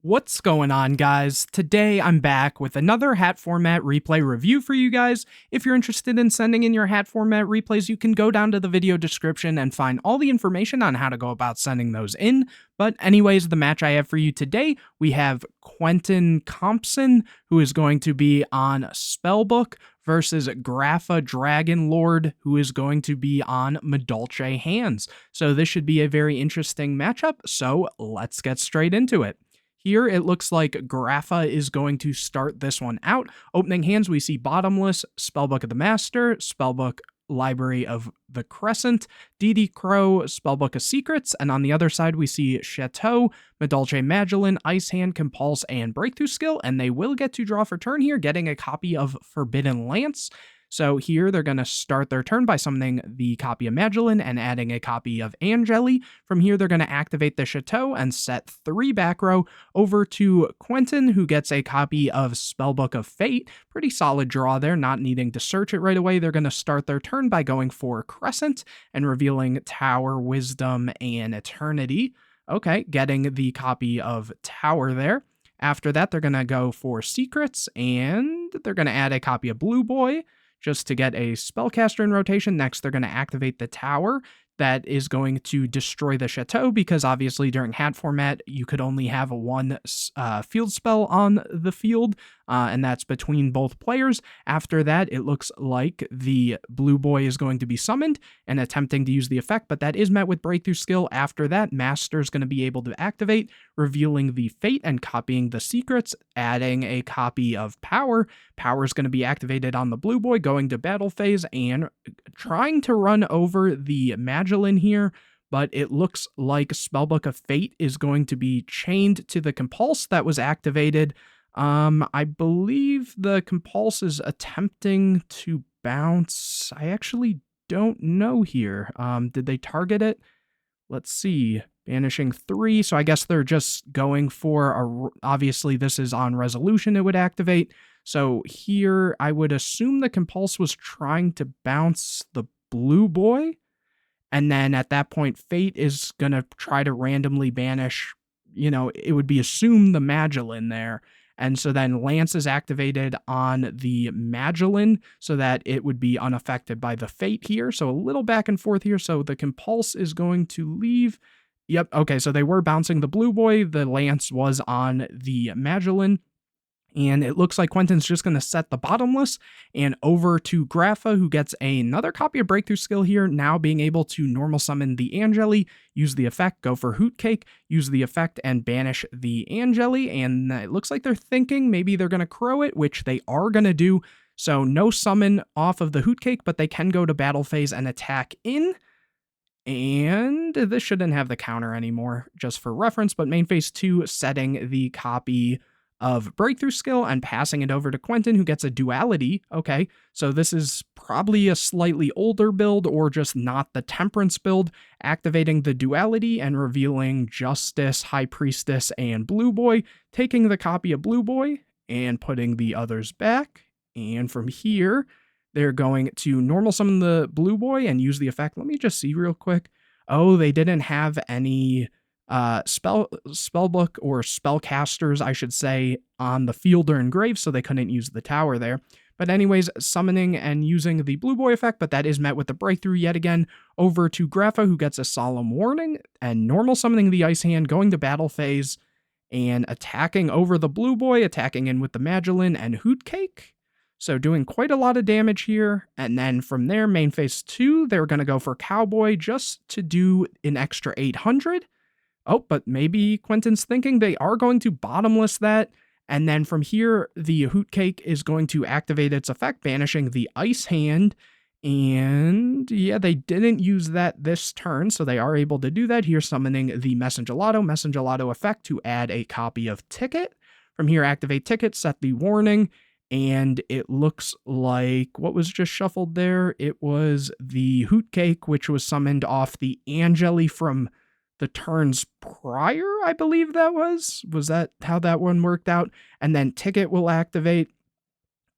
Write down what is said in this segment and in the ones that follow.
What's going on, guys? Today I'm back with another H.A.T format replay review for you guys. If you're interested in sending in your H.A.T format replays, you can go down to the video description and find all the information on how to go about sending those in. But anyways, the match I have for you today, we have Quentin Compson, who is going to be on Spellbook, versus Grapha Dragon Lord, who is going to be on Madolche hands. So this should be a very interesting matchup, so let's get straight into it. Here, it looks like Grapha is going to start this one out. Opening hands, we see Bottomless, Spellbook of the Master, Spellbook Library of the Crescent, DD Crow, Spellbook of Secrets, and on the other side, we see H.A.T, Madolche Magdalene, Ice Hand, Compulse, and Breakthrough Skill, and they will get to draw for turn here, getting a copy of Forbidden Lance. So here they're going to start their turn by summoning the copy of Magdalene and adding a copy of Angeli. From here, they're going to activate the H.A.T and set 3 back row over to Quentin, who gets a copy of Spellbook of Fate. Pretty solid draw there, not needing to search it right away. They're going to start their turn by going for Crescent and revealing Tower, Wisdom, and Eternity. Okay, getting the copy of Tower there. After that, they're going to go for Secrets, and they're going to add a copy of Blue Boy, just to get a spellcaster in rotation. Next, they're going to activate the Tower. That is going to destroy the H.A.T, because obviously during H.A.T format, you could only have one field spell on the field, and that's between both players. After that, it looks like the Blue Boy is going to be summoned and attempting to use the effect, but that is met with Breakthrough Skill. After that, Master is going to be able to activate, revealing the Fate and copying the Secrets, adding a copy of Power. Power is going to be activated on the Blue Boy, going to battle phase and trying to run over the Magdalene here, but it looks like Spellbook of Fate is going to be chained to the Compulse that was activated. I believe the Compulse is attempting to bounce. I actually don't know here. Did they target it? Let's see. Banishing 3, so I guess they're just going for obviously this is on resolution, it would activate. So here, I would assume the Compulse was trying to bounce the Blue Boy, and then at that point, Fate is going to try to randomly banish, it would be assumed the Magdalene there. And so then Lance is activated on the Magdalene so that it would be unaffected by the Fate here. So a little back and forth here. So the Compulse is going to leave. Yep, okay, so they were bouncing the Blue Boy. The Lance was on the Magdalene. And it looks like Quentin's just going to set the Bottomless and over to Grapha, who gets another copy of Breakthrough Skill here, now being able to normal summon the Angeli, use the effect, go for H.A.T, use the effect, and banish the Angeli. And it looks like they're thinking maybe they're going to Crow it, which they are going to do. So no summon off of the H.A.T, but they can go to battle phase and attack in. And this shouldn't have the counter anymore, just for reference, but main phase 2, setting the copy of Breakthrough Skill and passing it over to Quentin, who gets a Duality. Okay, so this is probably a slightly older build or just not the Temperance build, activating the Duality and revealing Justice, High Priestess, and Blue Boy, taking the copy of Blue Boy and putting the others back. And from here, they're going to normal summon the Blue Boy and use the effect. Let me just see real quick. Oh, they didn't have any spellbook or spellcasters, I should say, on the field or engraved, so they couldn't use the Tower there. But anyways, summoning and using the Blue Boy effect, but that is met with the Breakthrough yet again over to Grapha, who gets a Solemn Warning, and normal summoning the Ice Hand, going to battle phase and attacking over the Blue Boy, attacking in with the Magdalene and H.A.T. So doing quite a lot of damage here. And then from there, main phase 2, they're going to go for Cowboy just to do an extra 800. Oh, but maybe Quentin's thinking they are going to Bottomless that. And then from here, the H.A.T is going to activate its effect, banishing the Ice Hand. And yeah, they didn't use that this turn, so they are able to do that. Here, summoning the Messengelato effect to add a copy of Ticket. From here, activate Ticket, set the warning. And it looks like what was just shuffled there, it was the H.A.T, which was summoned off the Angeli from the turns prior, I believe that was. Was that how that one worked out? And then Ticket will activate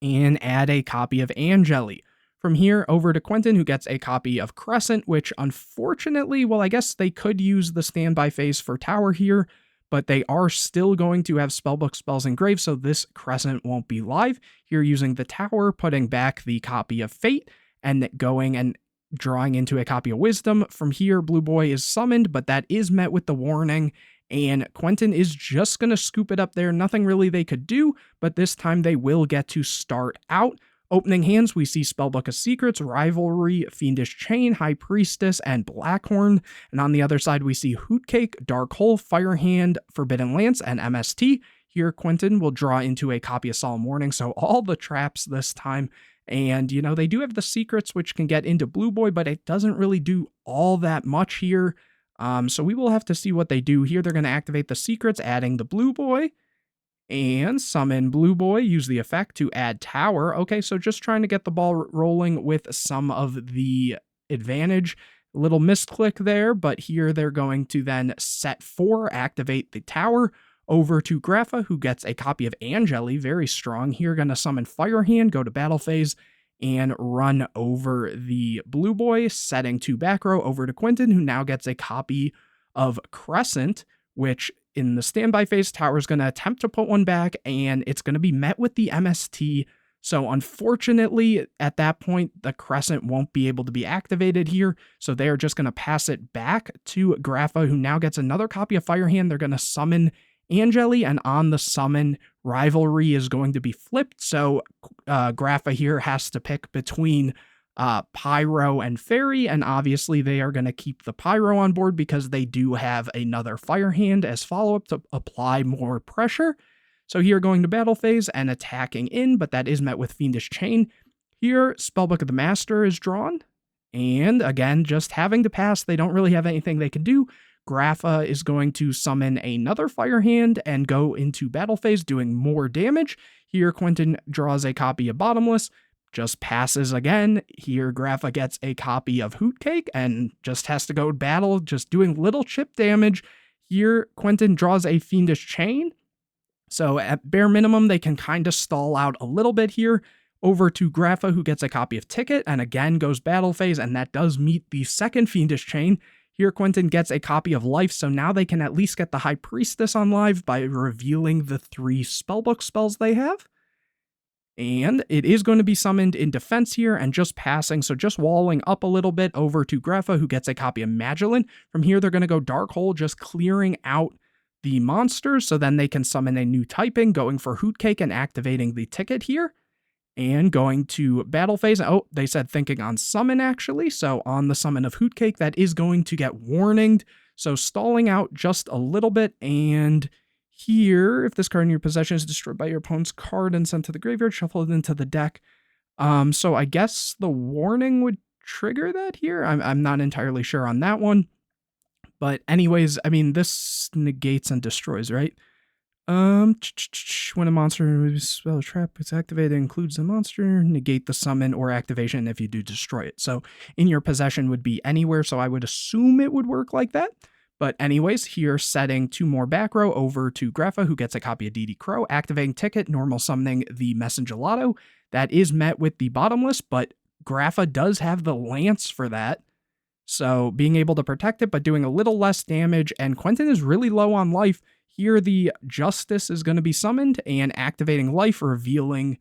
and add a copy of Angeli. From here, over to Quentin, who gets a copy of Crescent, which unfortunately, well, I guess they could use the standby phase for Tower here, but they are still going to have Spellbook spells engraved, so this Crescent won't be live. Here using the tower, putting back the copy of Fate, and going and drawing into a copy of Wisdom. From here, Blue Boy is summoned, but that is met with the warning, and Quentin is just going to scoop it up there. Nothing really they could do, but this time they will get to start out. Opening hands, we see Spellbook of Secrets, Rivalry, Fiendish Chain, High Priestess, and Blackhorn. And on the other side, we see Hootcake, Dark Hole, Firehand, Forbidden Lance, and MST. Here, Quentin will draw into a copy of Solemn Warning, so all the traps this time. And, you know, they do have the secrets, which can get into Blue Boy, but it doesn't really do all that much here. So we will have to see what they do here. They're going to activate the secrets, adding the Blue Boy, and summon Blue Boy, use the effect to add Tower. Okay, so just trying to get the ball rolling with some of the advantage. A little misclick there, but here they're going to then set 4, activate the Tower, over to Grapha, who gets a copy of Angeli, very strong. Here, going to summon Firehand, go to battle phase, and run over the Blue Boy, setting 2 back row over to Quentin, who now gets a copy of Crescent, which in the standby phase, Tower is going to attempt to put one back, and it's going to be met with the MST. So unfortunately, at that point, the Crescent won't be able to be activated here, so they're just going to pass it back to Grapha, who now gets another copy of Firehand. They're going to summon Angeli, and on the summon, Rivalry is going to be flipped, so Grapha here has to pick between Pyro and Fairy, and obviously they are going to keep the Pyro on board because they do have another Firehand as follow-up to apply more pressure. So here going to battle phase and attacking in, but that is met with Fiendish Chain. Here, Spellbook of the Master is drawn, and again, just having to pass, they don't really have anything they can do. Grapha is going to summon another Firehand and go into battle phase, doing more damage. Here, Quentin draws a copy of Bottomless, just passes again. Here, Grapha gets a copy of Hootcake and just has to go battle, just doing little chip damage. Here, Quentin draws a Fiendish Chain. So at bare minimum, they can kind of stall out a little bit here. Over to Grapha, who gets a copy of Ticket, and again goes battle phase, and that does meet the second Fiendish Chain. Here, Quentin gets a copy of Life, so now they can at least get the High Priestess on live by revealing the 3 Spellbook spells they have. And it is going to be summoned in defense here and just passing, so just walling up a little bit over to Grapha, who gets a copy of Magdalene. From here, they're going to go Dark Hole, just clearing out the monsters, so then they can summon a new typing, going for Hootcake and activating the Ticket here. And going to battle phase. Oh, they said thinking on summon, actually. So on the summon of Hootcake, that is going to get warninged. So stalling out just a little bit. And here, if this card in your possession is destroyed by your opponent's card and sent to the graveyard, shuffle it into the deck. So I guess the warning would trigger that here. I'm not entirely sure on that one. But anyways, I mean, this negates and destroys, right? When a monster spell trap is activated, it includes the monster, negate the summon or activation if you do destroy it. So in your possession would be anywhere, so I would assume it would work like that. But anyways, here setting 2 more back row over to Grapha, who gets a copy of DD Crow, activating Ticket, normal summoning the Messengelato. That is met with the Bottomless, but Grapha does have the Lance for that. So being able to protect it, but doing a little less damage, and Quentin is really low on life. Here, the Justice is going to be summoned and activating Life, revealing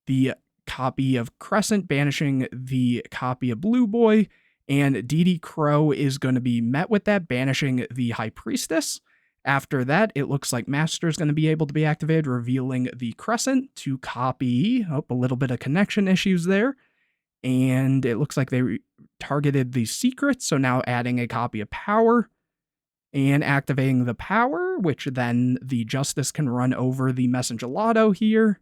the copy of Crescent, banishing the copy of Blue Boy, and DD Crow is going to be met with that, banishing the High Priestess. After that, it looks like Master is going to be able to be activated, revealing the Crescent to copy. Oh, a little bit of connection issues there. And it looks like they targeted the Secret, so now adding a copy of Power. And activating the Power, which then the Justice can run over the Messengelato here.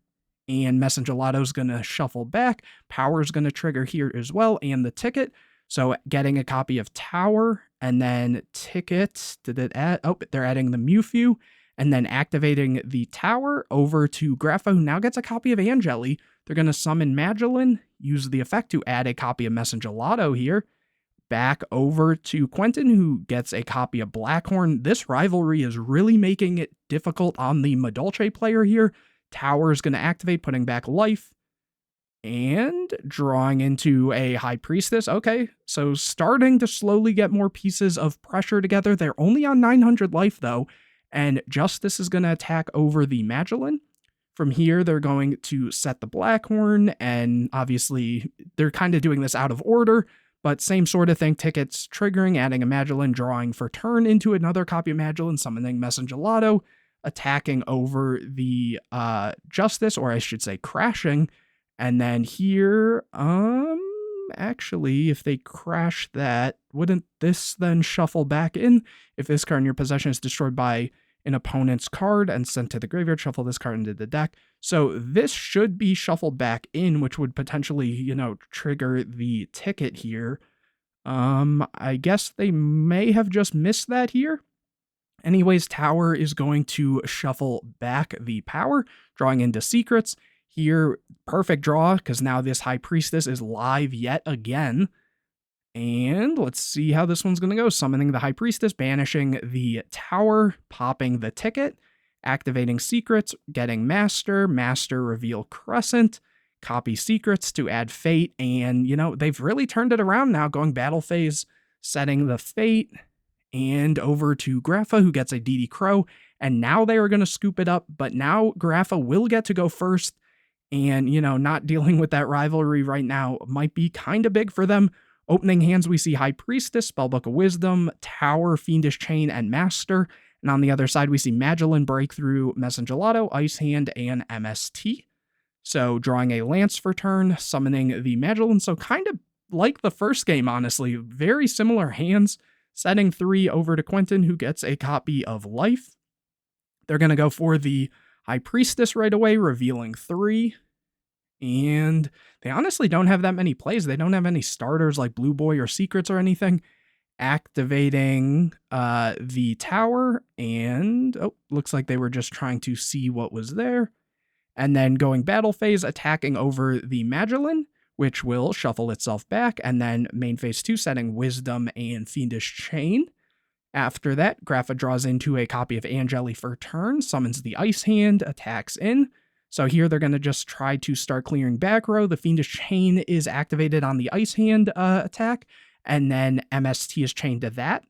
And Messengelato's going to shuffle back. Power's going to trigger here as well, and the Ticket. So getting a copy of Tower, and then Ticket. Did it add? Oh, they're adding the Mewtwo. And then activating the Tower over to Grapha, who now gets a copy of Angeli. They're going to summon Magdalene, use the effect to add a copy of Messengelato here. Back over to Quentin, who gets a copy of Blackhorn. This rivalry is really making it difficult on the Madolche player here. Tower is going to activate, putting back Life. And drawing into a High Priestess. Okay, so starting to slowly get more pieces of pressure together. They're only on 900 life, though. and Justice is going to attack over the Magdalene. From here, they're going to set the Blackhorn, and obviously they're kind of doing this out of order, but same sort of thing. Tickets triggering, adding a Magdalene, drawing for turn into another copy of Magdalene, summoning Messengelato, attacking over the Justice, or I should say crashing. And then here, actually, if they crash that, wouldn't this then shuffle back in? If this card in your possession is destroyed by an opponent's card and sent to the graveyard, shuffle this card into the deck. So this should be shuffled back in, which would potentially, you know, trigger the ticket here. I guess they may have just missed that here. Anyways, Tower is going to shuffle back the power, drawing into secrets. Here, perfect draw, because now this High Priestess is live yet again. And let's see how this one's going to go. Summoning the High Priestess, banishing the Tower, popping the ticket, activating secrets, getting Master, reveal Crescent, copy secrets to add Fate, and, you know, they've really turned it around now, going battle phase, setting the Fate, and over to Grapha, who gets a DD Crow, and now they are going to scoop it up, but now Grapha will get to go first, and, you know, not dealing with that rivalry right now might be kind of big for them. Opening hands, we see High Priestess, Spellbook of Wisdom, Tower, Fiendish Chain, and Master. And on the other side, we see Magdalene, Breakthrough, Messengelato, Ice Hand, and MST. So drawing a Lance for turn, summoning the Magdalene. So kind of like the first game, honestly. Very similar hands. Setting 3 over to Quentin, who gets a copy of Life. They're going to go for the High Priestess right away, revealing 3. And they honestly don't have that many plays. They don't have any starters like Blue Boy or Secrets or anything. Activating the Tower, and looks like they were just trying to see what was there. And then going battle phase, attacking over the Magdalene, which will shuffle itself back, and then main phase 2, setting Wisdom and Fiendish Chain. After that, Grapha draws into a copy of Angeli for turn, summons the Ice Hand, attacks in. So here they're going to just try to start clearing back row. The Fiendish Chain is activated on the Ice Hand attack, and then MST is chained to that.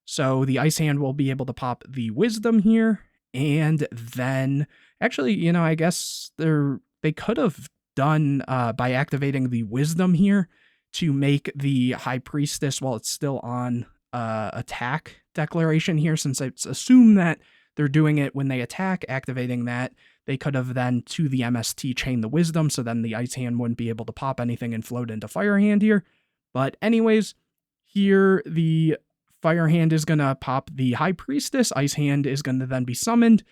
So the Ice Hand will be able to pop the Wisdom here, and then, actually, you know, I guess they could have done by activating the Wisdom here to make the High Priestess, while it's still on attack declaration here, since it's assumed that they're doing it when they attack, activating that. They could have then, to the MST, chained the Wisdom, so then the Ice Hand wouldn't be able to pop anything and float into Fire Hand here. But anyways, here the Fire Hand is going to pop the High Priestess, Ice Hand is going to then be summoned,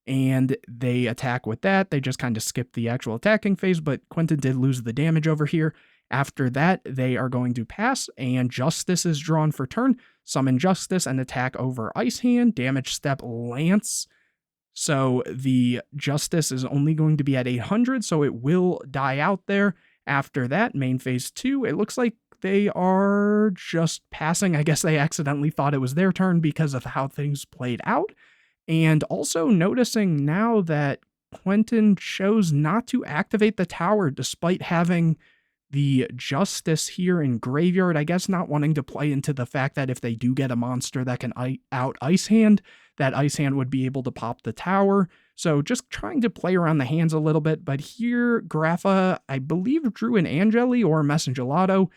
and they attack with that. They just kind of skipped the actual attacking phase, but Quentin did lose the damage over here. After that, they are going to pass, and Justice is drawn for turn. Summon Justice and attack over Ice Hand, damage step Lance. So the Justice is only going to be at 800, so it will die out there. After that, main phase 2, it looks like they are just passing. I guess they accidentally thought it was their turn because of how things played out. And also noticing now that Quentin chose not to activate the Tower despite having the Justice here in graveyard, I guess not wanting to play into the fact that if they do get a monster that can out Ice Hand, that Ice Hand would be able to pop the Tower. So just trying to play around the hands a little bit. But here, Grapha, I believe, drew an Angeli or a Messengelato.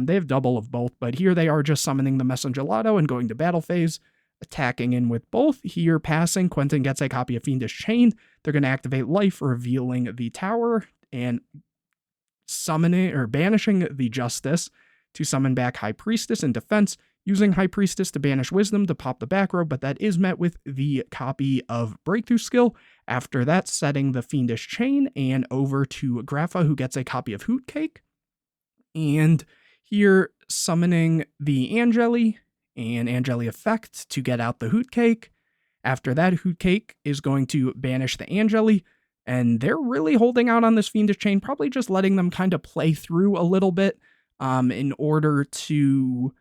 They have double of both, but here they are just summoning the Messengelato and going to battle phase, attacking in with both. Here, passing, Quentin gets a copy of Fiendish Chain. They're going to activate Life, revealing the Tower, and summoning or banishing the Justice to summon back High Priestess in defense, using High Priestess to banish Wisdom to pop the back row, but that is met with the copy of Breakthrough skill. After that, setting the Fiendish Chain, and over to Grapha, who gets a copy of Hoot Cake. And here, summoning the Angeli and Angeli effect to get out the Hoot Cake. After that, Hoot Cake is going to banish the Angeli, and they're really holding out on this Fiendish Chain, probably just letting them kind of play through a little bit in order to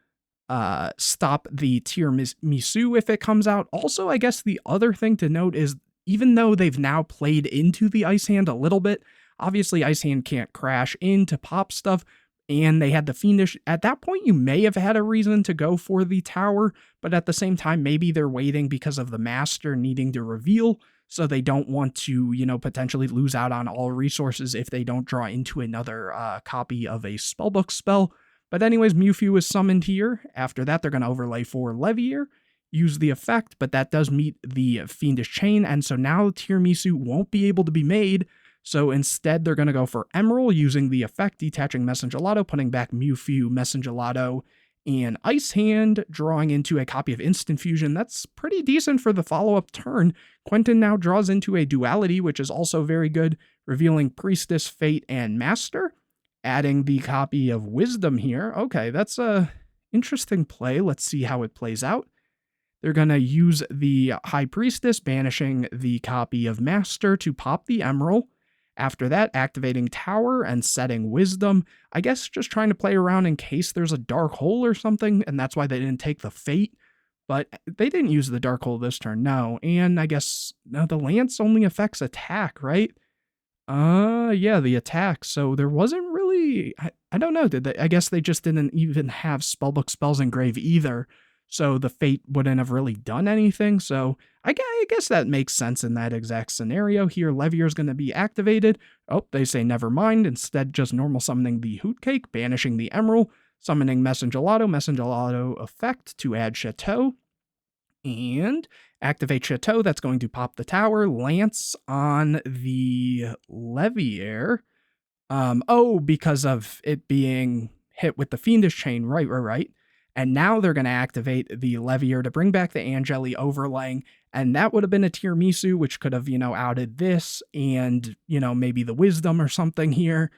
stop the Tiramisu if it comes out. Also, I guess the other thing to note is, even though they've now played into the Ice Hand a little bit, obviously Ice Hand can't crash in to pop stuff. and they had the Fiendish. At that point, you may have had a reason to go for the tower, but at the same time, maybe they're waiting because of the Master needing to reveal, so they don't want to, potentially lose out on all resources if they don't draw into another copy of a Spellbook spell. But anyways, Mewtwo is summoned here. After that, they're going to overlay for Levier, use the effect, but that does meet the Fiendish Chain, and so now Tiramisu won't be able to be made. So instead, they're going to go for Emerald, using the effect, detaching Messengelato, putting back Mewtwo, Messengelato, and Ice Hand, drawing into a copy of Instant Fusion. That's pretty decent for the follow-up turn. Quentin now draws into a Duality, which is also very good, revealing Priestess, Fate, and Master, adding the copy of Wisdom here. Okay, that's a interesting play. Let's see how it plays out. They're going to use the High Priestess, banishing the copy of Master to pop the Emerald. After that, activating Tower and setting Wisdom. I guess just trying to play around in case there's a Dark Hole or something, and that's why they didn't take the Fate. But they didn't use the Dark Hole this turn, no. And I guess, no, the Lance only affects attack, right? Yeah, the attack. So there wasn't really, I don't know, did they? I guess they just didn't even have Spellbook spells in grave either. So the Fate wouldn't have really done anything. So I guess that makes sense in that exact scenario. Here, Levier is going to be activated. Oh, they say never mind. Instead, just normal summoning the Hoot Cake, banishing the Emerald, summoning Messengelato effect to add Chateau, and activate Chateau. That's going to pop the tower. Lance on the Levier. Because of it being hit with the Fiendish Chain. Right. And now they're going to activate the Levier to bring back the Angeli overlaying, and that would have been a Tiramisu, which could have, outed this and, maybe the Wisdom or something here,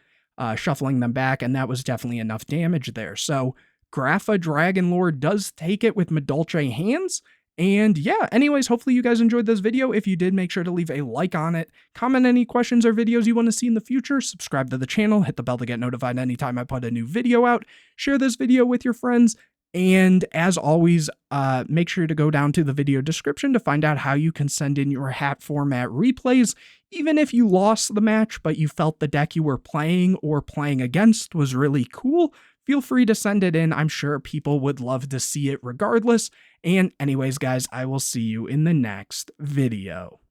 shuffling them back, and that was definitely enough damage there. So Grapha Dragonlord does take it with Madolche hands. And yeah, anyways, hopefully you guys enjoyed this video. If you did, make sure to leave a like on it, comment any questions or videos you want to see in the future, subscribe to the channel, hit the bell to get notified anytime I put a new video out, share this video with your friends, and as always, make sure to go down to the video description to find out how you can send in your hat format replays. Even if you lost the match, but you felt the deck you were playing or playing against was really cool, feel free to send it in. I'm sure people would love to see it regardless. And anyways, guys, I will see you in the next video.